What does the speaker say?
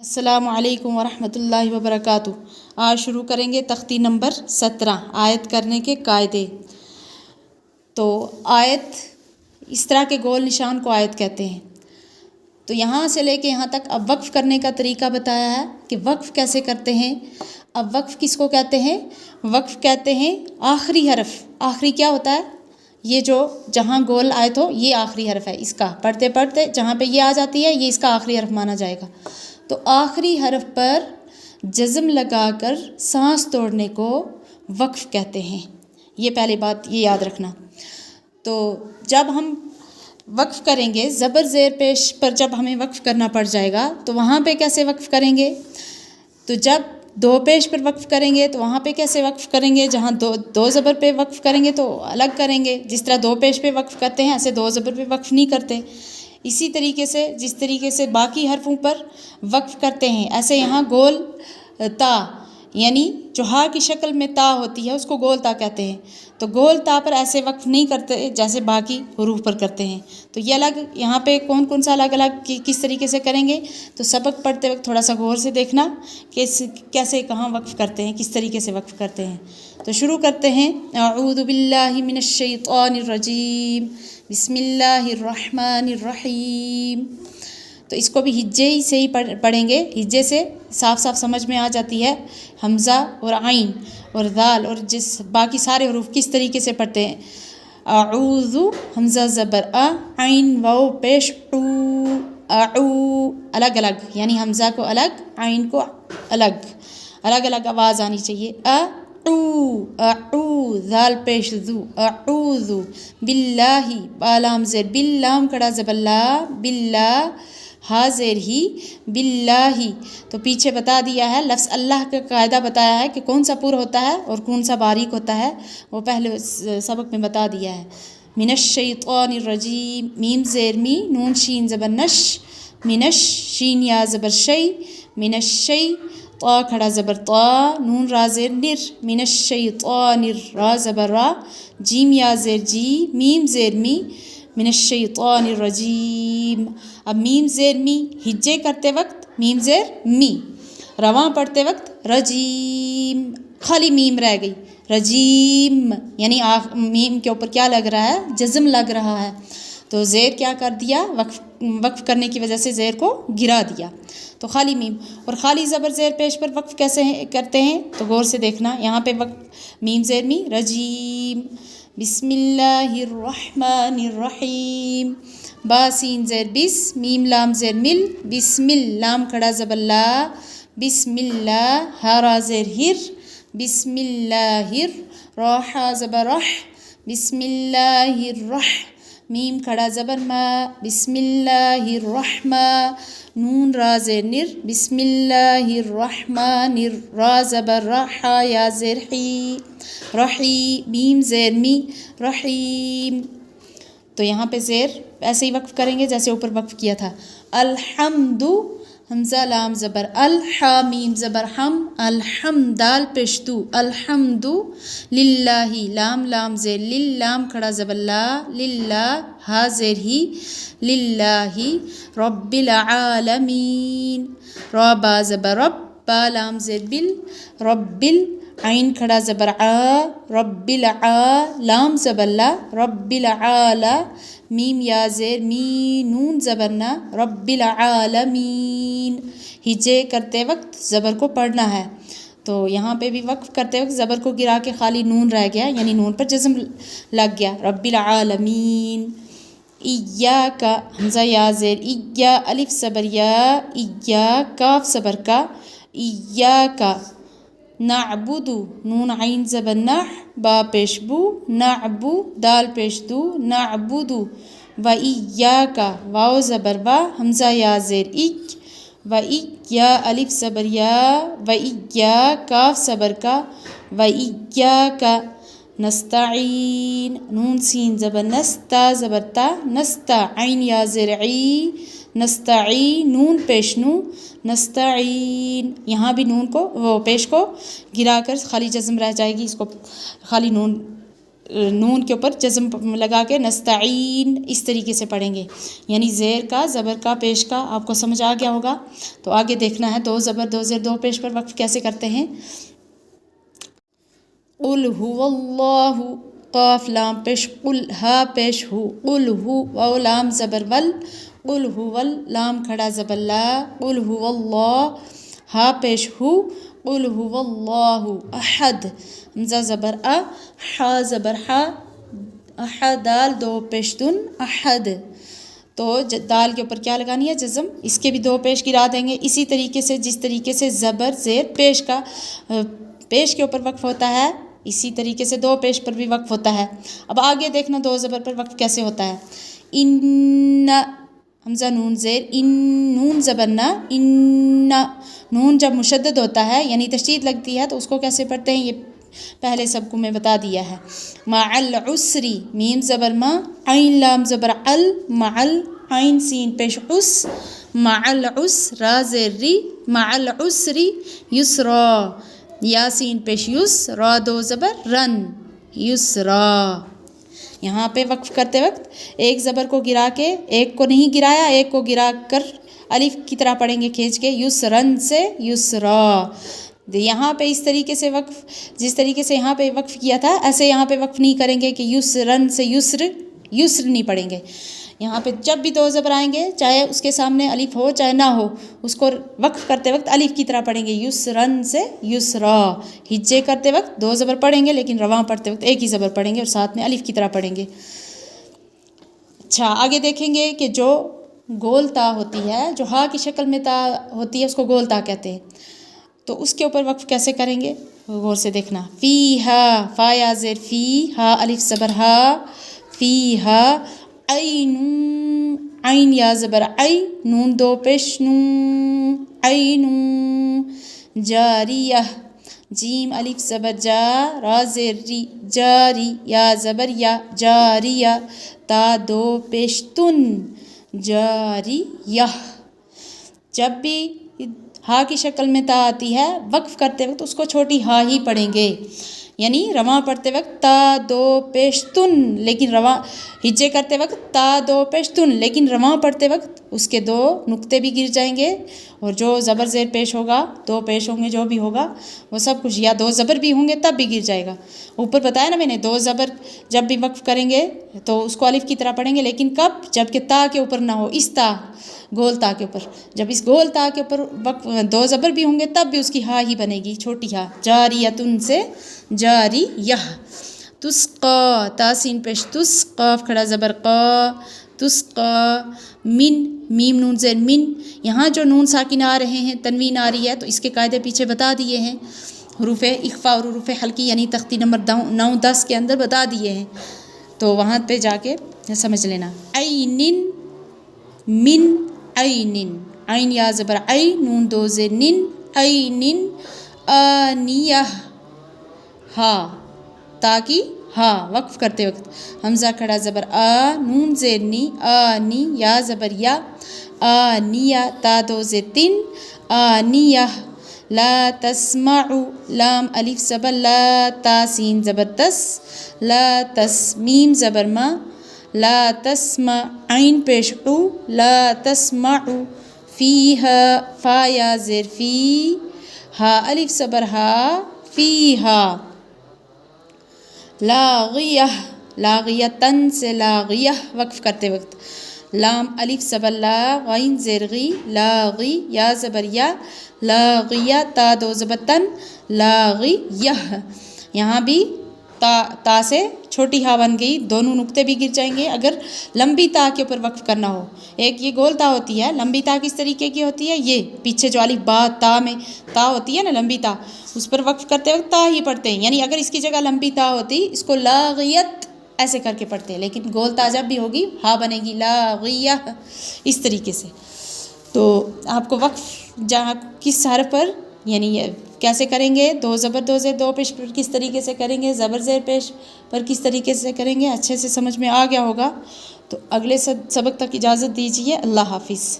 السلام علیکم ورحمۃ اللہ وبرکاتہ۔ آج شروع کریں گے تختی نمبر 17 آیت کرنے کے قاعدے۔ تو آیت اس طرح کے گول نشان کو آیت کہتے ہیں۔ تو یہاں سے لے کے یہاں تک اب وقف کرنے کا طریقہ بتایا ہے کہ وقف کیسے کرتے ہیں۔ اب وقف کس کو کہتے ہیں؟ وقف کہتے ہیں آخری حرف۔ آخری کیا ہوتا ہے؟ یہ جو جہاں گول آیت ہو یہ آخری حرف ہے، اس کا پڑھتے پڑھتے جہاں پہ یہ آ جاتی ہے یہ اس کا آخری حرف مانا جائے گا۔ تو آخری حرف پر جزم لگا کر سانس توڑنے کو وقف کہتے ہیں۔ یہ پہلی بات یہ یاد رکھنا۔ تو جب ہم وقف کریں گے زبر زیر پیش پر جب ہمیں وقف کرنا پڑ جائے گا تو وہاں پہ کیسے وقف کریں گے؟ تو جب دو پیش پر وقف کریں گے تو وہاں پہ کیسے وقف کریں گے؟ جہاں دو زبر پہ وقف کریں گے تو الگ کریں گے، جس طرح دو پیش پہ وقف کرتے ہیں ایسے دو زبر پہ وقف نہیں کرتے۔ اسی طریقے سے جس طریقے سے باقی حرفوں پر وقف کرتے ہیں ایسے یہاں گول تا، یعنی جو ہا کی شکل میں تا ہوتی ہے اس کو گول تا کہتے ہیں۔ تو گول تا پر ایسے وقف نہیں کرتے جیسے باقی حروف پر کرتے ہیں۔ تو یہ الگ یہاں پہ کون سا الگ الگ کس طریقے سے کریں گے؟ تو سبق پڑھتے وقت تھوڑا سا غور سے دیکھنا کہ کیسے کہاں وقف کرتے ہیں، کس طریقے سے وقف کرتے ہیں۔ تو شروع کرتے ہیں۔ اعوذ باللہ من الشیطان الرجیم، بسم اللہ الرحمن الرحیم۔ تو اس کو بھی ہجے سے ہی پڑھیں گے، ہجے سے صاف صاف سمجھ میں آ جاتی ہے۔ حمزہ اور عین اور دال اور باقی سارے حروف کس طریقے سے پڑھتے ہیں۔ اعوذ حمزہ زبر عین واو پیش اعو، الگ الگ، یعنی حمزہ کو الگ عین کو الگ الگ آواز آنی چاہیے۔ اعو ذال پیش ذو اعوذ باللہ، بالام زیر باللام کھڑا زبر لا، باللہ ہا زیر ہی، باللہ۔ تو پیچھے بتا دیا ہے لفظ اللہ کا قاعدہ بتایا ہے کہ کون سا پر ہوتا ہے اور کون سا باریک ہوتا ہے، وہ پہلے سبق میں بتا دیا ہے۔ من الشیطان الرجیم، میم زیر می، نون شین زبر نش، منش شین یا زبر شی، من الشی، طا کھڑا زبر طا، نون را زیر نر، من الشیطان را زبر را، جیم یا زیر جی، میم زیر می، من الشیطان الرجیم۔ اب میم زیر می ہجے کرتے وقت میم زیر می، رواں پڑھتے وقت رجیم، خالی میم رہ گئی، رجیم، یعنی میم کے اوپر کیا لگ رہا ہے؟ جزم لگ رہا ہے۔ تو زیر کیا کر دیا؟ وقف کرنے کی وجہ سے زیر کو گرا دیا، تو خالی میم۔ اور خالی زبر زیر پیش پر وقف کیسے کرتے ہیں؟ تو غور سے دیکھنا، یہاں پہ وقف میم زیر می رجیم، بسم اللہ الرحمن الرحیم، با سین زیر بس، میم لام زیر مل، بسم لام کھڑا زبر لا، بسم اللہ، ہا را زیر ہر، بسم اللہ راح زبر رح، بسم اللہ الرح، میم کھڑا زبر ما، بسم اللہ الرحمن، نون را زیر نر، بسم اللہ الرحمن را زبر رح یا زیر حی، رحی، میم زیر می رحیم۔ تو یہاں پہ زیر ایسے ہی وقف کریں گے جیسے اوپر وقف کیا تھا۔ الحمد، حمزہ لام زبر الحا، میم زبر ہم، الحمد دال پیش دو، الحمد للہ، لام زیر لل، لام کھڑا زبر لا، للہ ہا زیر ہی، للہ رب العالمین، را با زبر رب، با لام زیر بل، رب عین کھڑا زبر آ، رب العا، لام زبر لا، رب العالا، میم یا زیر می، نون زبر نا، رب العالمین۔ ہجے کرتے وقت زبر کو پڑھنا ہے۔ تو یہاں پہ بھی وقف کرتے وقت زبر کو گرا کے خالی نون رہ گیا، یعنی نون پر جزم لگ گیا، رب العالمین۔ ایاک، حمزہ یا زیر ایا، الف صبر یا، ایا کاف صبر کا، ایاک، نعبد، نون عین زبر نح، با پیش بو، نعبو، دال پیش دو، نعبد، و ایاک، واو زبر وا، حمزہ یا زیر اک، و ایا الف صبر یا، و ایا کاف صبر کا، و ایاک نستعین، نون سین زبر نستا زبر تا، نستا، عین یا زیر عی، نستعین، نون پیش نو، نستعین۔ یہاں بھی نون کو وہ پیش کو گرا کر خالی جزم رہ جائے گی، اس کو خالی نون نون کے اوپر جزم لگا کے نستعین اس طریقے سے پڑھیں گے، یعنی زیر کا زبر کا پیش کا آپ کو سمجھ آ گیا ہوگا۔ تو آگے دیکھنا ہے دو زبر دو زیر دو پیش پر وقف کیسے کرتے ہیں۔ قل هو اللہ، قاف لام پیش، قل ہا پیش ہو، قل ہو واو لام زبر ول، قل هو لام کھڑا زبر لا، قل هو اللہ ہا پیش ہو، قل هو اللہ احد حمزہ زبر ا، حا زبر حا، احد دال دو پیشتن احد، تو دال کے اوپر کیا لگانی ہے جزم، اس کے بھی دو پیش گرا دیں گے اسی طریقے سے جس طریقے سے زبر زیر پیش کا پیش کے اوپر وقف ہوتا ہے، اسی طریقے سے دو پیش پر بھی وقف ہوتا ہے۔ اب آگے دیکھنا دو زبر پر وقف کیسے ہوتا ہے۔ ان حمزہ نون زیر ان، نون زبر نا، ان نون جب مشدد ہوتا ہے یعنی تشدید لگتی ہے تو اس کو کیسے پڑھتے ہیں، یہ پہلے سب کو میں بتا دیا ہے۔ مع العسری میم زبر ما، عین لام زبر ال، مع عین سین پیش اس، مع العسر را زیر ری، مع العسری یسرا یا سین پیش یس، را دو زبر رن، یسرا۔ یہاں پہ وقف کرتے وقت ایک زبر کو گرا کے، ایک کو نہیں گرایا، ایک کو گرا کر الف کی طرح پڑھیں گے کھینچ کے، یسرن سے یسرا۔ یہاں پہ اس طریقے سے وقف، جس طریقے سے یہاں پہ وقف کیا تھا ایسے یہاں پہ وقف نہیں کریں گے کہ یسرن سے یسر، یسر نہیں پڑھیں گے۔ یہاں پہ جب بھی دو زبر آئیں گے چاہے اس کے سامنے الف ہو چاہے نہ ہو، اس کو وقف کرتے وقت الف کی طرح پڑھیں گے، یسرن سے یسرا۔ ہجے کرتے وقت دو زبر پڑھیں گے لیکن رواں پڑھتے وقت ایک ہی زبر پڑھیں گے اور ساتھ میں الف کی طرح پڑھیں گے۔ اچھا آگے دیکھیں گے کہ جو گول تا ہوتی ہے، جو ہا کی شکل میں تا ہوتی ہے اس کو گول تا کہتے ہیں، تو اس کے اوپر وقف کیسے کریں گے غور سے دیکھنا۔ فی ہا، فا یا زیر فی، ہا الف زبر ہا، فی ہا عین، عین یا زبر عی، نون دو پیش نو، عین جاریہ، جیم الف زبر جا، را زیر ری، جاری یا زبر یا، جاریہ تا دو پیش تن، جاریہ۔ جب بھی ہا کی شکل میں تا آتی ہے وقف کرتے وقت اس کو چھوٹی ہا ہی پڑھیں گے، یعنی رواں پڑھتے وقت تا دو پیش تن، لیکن رواں ہجے کرتے وقت تا دو پیش تن، لیکن رواں پڑھتے وقت اس کے دو نقطے بھی گر جائیں گے، اور جو زبر زیر پیش ہوگا دو پیش ہوں گے جو بھی ہوگا وہ سب کچھ، یا دو زبر بھی ہوں گے تب بھی گر جائے گا۔ اوپر بتایا نا میں نے دو زبر جب بھی وقف کریں گے تو اس کو الف کی طرح پڑھیں گے، لیکن کب، جب کہ تا کے اوپر نہ ہو، اس تا گول تا کے اوپر، جب اس گول تا کے اوپر وقف دو زبر بھی ہوں گے تب بھی اس کی ہا ہی بنے گی، چھوٹی ہا، جاریتن سے جاریہ۔ تسقا تا سین پیش تس، قاف کھڑا زبر قا، تسقا من، میم نون زیر من، یہاں جو نون ساکن آ رہے ہیں تنوین آ رہی ہے تو اس کے قاعدے پیچھے بتا دیے ہیں، حروف اخفا اور حروف حلقی یعنی تختی نمبر 9 10 کے اندر بتا دیے ہیں، تو وہاں پہ جا کے سمجھ لینا۔ عین من، عین، عین یا زبر عی، نون دو زیر نن، عین آنیہ، ہا تاکہ ہا وقف کرتے وقت حمزہ کھڑا زبر آ، نون زیر نی، آنی یا زبر یا، آنیہ تا دو زیر تن، آنیہ۔ لا تسمعوا لام الف زبر لا، تا سین زبر تس، لا تس میم زبر ما، لا تسمع عین پیش او، لا تسمعوا فیہا، فا یا زیر فی، ہا الف زبر ہا، فیہا۔ لاغیہ، لاغیتن سے لاغیہ وقف کرتے وقت لام الف زبر لا، غین زیر غی، لاغی یا زبر یا، لاغیہ تا دو زبر تن، لاغیہ۔ یہاں بھی تا سے چھوٹی ہا بن گئی، دونوں نقطے بھی گر جائیں گے اگر لمبی تا کے اوپر وقف کرنا ہو۔ ایک یہ گول تا ہوتی ہے، لمبی تا کس طریقے کی ہوتی ہے، یہ پیچھے جو الف با تا میں تا ہوتی ہے نا لمبی تا، اس پر وقف کرتے وقت تا ہی پڑھتے ہیں، یعنی اگر اس کی جگہ لمبی تا ہوتی اس کو لاغیت ایسے کر کے پڑھتے ہیں، لیکن گول تا جب بھی ہوگی ہا بنے گی لاغیہ اس طریقے سے۔ تو آپ کو وقف جہاں کس حرف پر یعنی کیسے کریں گے، دو زبر دو زیر دو پیش پر کس طریقے سے کریں گے، زبر زیر پیش پر کس طریقے سے کریں گے، اچھے سے سمجھ میں آ گیا ہوگا۔ تو اگلے سبق تک اجازت دیجیے، اللہ حافظ۔